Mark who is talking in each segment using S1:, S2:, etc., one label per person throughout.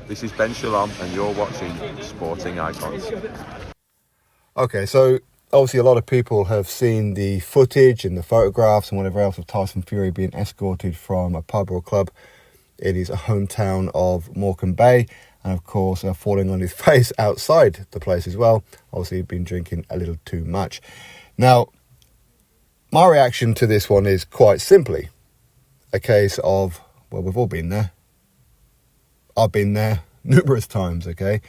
S1: This is Ben Shalom, and you're watching Sporting Icons.
S2: Okay, so obviously a lot of people have seen the footage and the photographs and whatever else of Tyson Fury being escorted from a pub or club in his hometown of Morecambe Bay, and of course falling on his face outside the place as well. Obviously he'd been drinking a little too much. Now, my reaction to this one is quite simply a case of, well, we've all been there. I've been there numerous times, okay?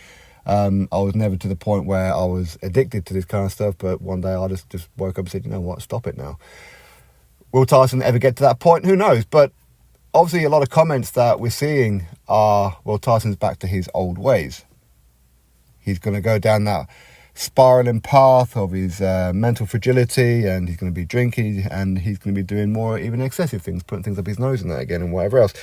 S2: I was never to the point where I was addicted to this kind of stuff, but one day I just woke up and said, you know what, stop it now. Will Tyson ever get to that point? Who knows? But obviously a lot of comments that we're seeing are, well, Tyson's back to his old ways. He's going to go down that spiraling path of his mental fragility, and he's going to be drinking, and he's going to be doing more even excessive things, putting things up his nose and that again and whatever else.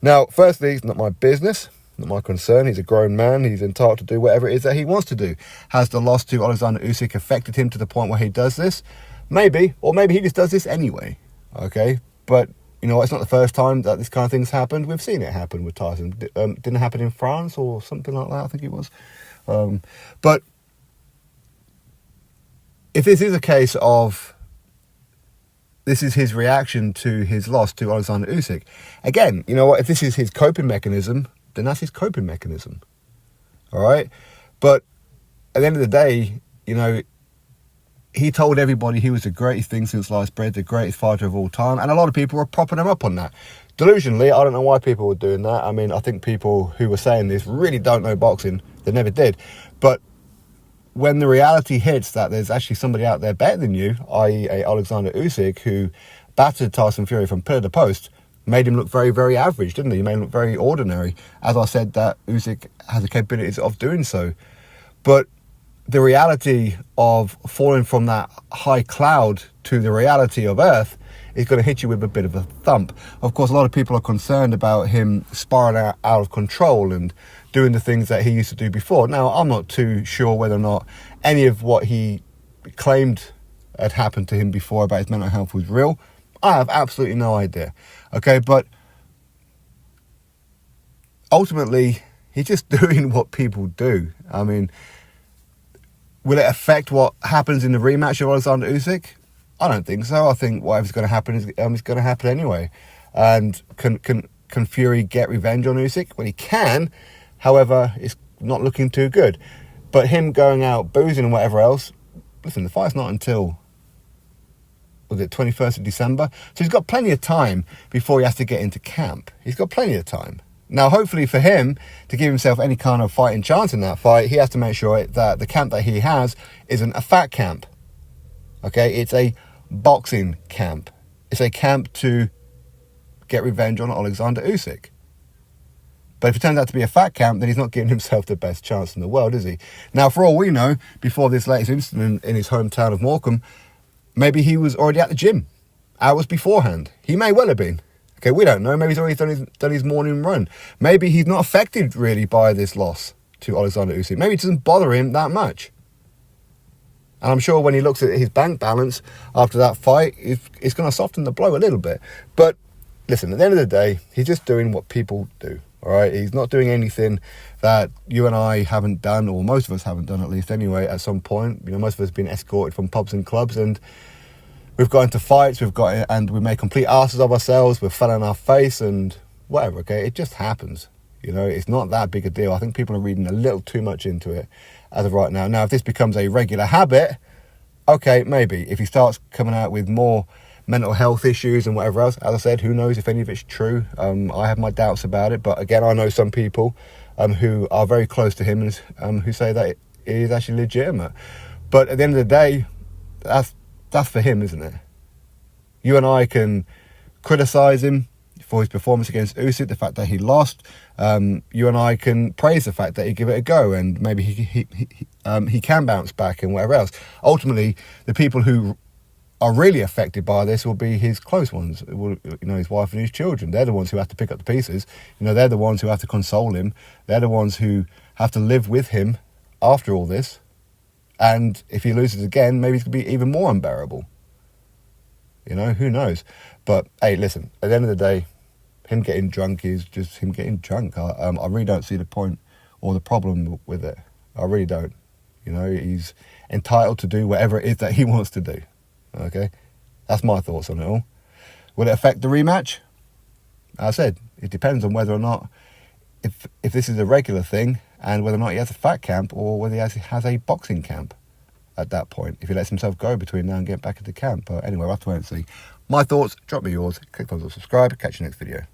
S2: Now, firstly, it's not my business, not my concern. He's a grown man. He's entitled to do whatever it is that he wants to do. Has the loss to Oleksandr Usyk affected him to the point where he does this? Maybe, or maybe he just does this anyway, okay? But you know, it's not the first time that this kind of thing's happened. We've seen it happen with Tyson. Didn't happen in France or something like that, I think it was. But if this is a case of this is his reaction to his loss to Oleksandr Usyk, again, you know what, if this is his coping mechanism, then that's his coping mechanism. All right? But at the end of the day, you know, he told everybody he was the greatest thing since sliced bread, the greatest fighter of all time, and a lot of people were propping him up on that. Delusionally, I don't know why people were doing that. I mean, I think people who were saying this really don't know boxing. They never did. But when the reality hits that there's actually somebody out there better than you, i.e. a Oleksandr Usyk, who battered Tyson Fury from pillar to post, made him look very, very average, didn't he? He made him look very ordinary. As I said, that Usyk has the capabilities of doing so. But the reality of falling from that high cloud to the reality of earth is going to hit you with a bit of a thump. Of course, a lot of people are concerned about him spiraling out of control and doing the things that he used to do before. Now, I'm not too sure whether or not any of what he claimed had happened to him before about his mental health was real. I have absolutely no idea. Okay, but ultimately, he's just doing what people do. I mean, will it affect what happens in the rematch of Oleksandr Usyk? I don't think so. I think whatever's going to happen is going to happen anyway. And can Fury get revenge on Usyk? Well, he can. However, it's not looking too good. But him going out boozing and whatever else, listen, the fight's not until, was it 21st of December? So he's got plenty of time before he has to get into camp. He's got plenty of time. Now, hopefully for him to give himself any kind of fighting chance in that fight, he has to make sure that the camp that he has isn't a fat camp. Okay, it's a boxing camp. It's a camp to get revenge on Oleksandr Usyk. But if it turns out to be a fat camp, then he's not giving himself the best chance in the world, is he? Now, for all we know, before this latest incident in his hometown of Morecambe, maybe he was already at the gym hours beforehand. He may well have been. Okay, we don't know. Maybe he's already done his morning run. Maybe he's not affected really by this loss to Oleksandr Usyk. Maybe it doesn't bother him that much. And I'm sure when he looks at his bank balance after that fight, it's going to soften the blow a little bit. But listen, at the end of the day, he's just doing what people do. All right, he's not doing anything that you and I haven't done, or most of us haven't done at least anyway, at some point. You know, most of us have been escorted from pubs and clubs, and we've got into fights, and we make complete asses of ourselves, we've fell on our face and whatever, okay? It just happens. You know, it's not that big a deal. I think people are reading a little too much into it as of right now. Now, if this becomes a regular habit, okay, maybe. If he starts coming out with more mental health issues and whatever else, as I said, who knows if any of it's true. I have my doubts about it, but again, I know some people who are very close to him and who say that it is actually legitimate. But at the end of the day, that's for him, isn't it? You and I can criticise him for his performance against Usyk, the fact that he lost. You and I can praise the fact that he gave it a go, and maybe he can bounce back and whatever else. Ultimately, the people who are really affected by this will be his close ones, his wife and his children. They're the ones who have to pick up the pieces. They're the ones who have to console him. They're the ones who have to live with him after all this. And if he loses again, maybe it's going to be even more unbearable. Who knows? But hey, listen, at the end of the day, him getting drunk is just him getting drunk. I really don't see the point or the problem with it. I really don't. You know, he's entitled to do whatever it is that he wants to do. Okay? That's my thoughts on it all. Will it affect the rematch? As I said, it depends on whether or not, if this is a regular thing, and whether or not he has a fat camp or whether he has a boxing camp at that point, if he lets himself go between now and get back into camp. But anyway, we'll have to wait and see. My thoughts, drop me yours, click thumbs up, subscribe, catch you next video.